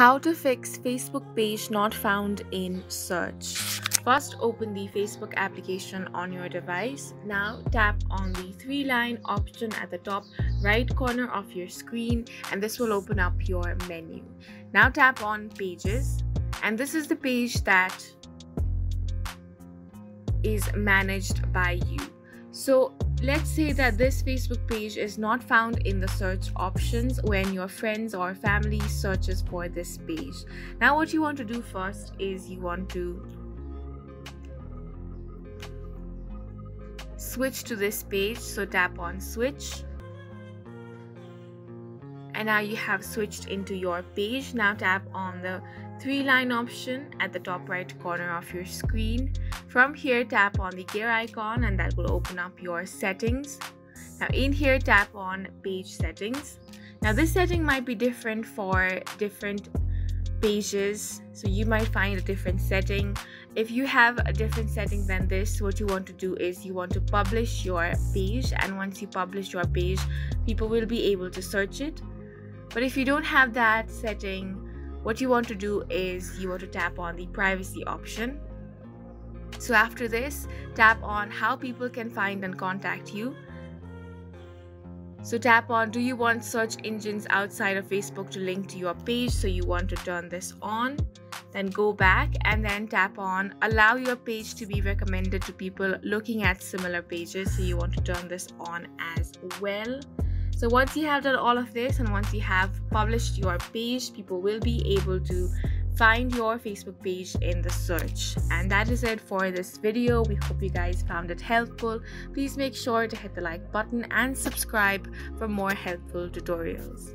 How to fix Facebook page not found in search. First, open the Facebook application on your device. Now tap on the three-line option at the top right corner of your screen, and this will open up your menu. Now tap on Pages, and this is the page that is managed by you. So let's say that this Facebook page is not found in the search options when your friends or family searches for this page. Now what you want to do first is you want to switch to this page. So tap on Switch, and now you have switched into your page. Now tap on the three-line option at the top right corner of your screen. From here, tap on the gear icon, and that will open up your settings. Now in here, tap on Page Settings. Now this setting might be different for different pages, so you might find a different setting. If you have a different setting than this, what you want to do is you want to publish your page, and once you publish your page, people will be able to search it. But if you don't have that setting, what you want to do is you want to tap on the privacy option. So after this, tap on how people can find and contact you. So tap on, do you want search engines outside of Facebook to link to your page? So you want to turn this on. Then go back and then tap on allow your page to be recommended to people looking at similar pages. So you want to turn this on as well. So once you have done all of this, and once you have published your page, people will be able to find your Facebook page in the search. And that is it for this video. We hope you guys found it helpful. Please make sure to hit the like button and subscribe for more helpful tutorials.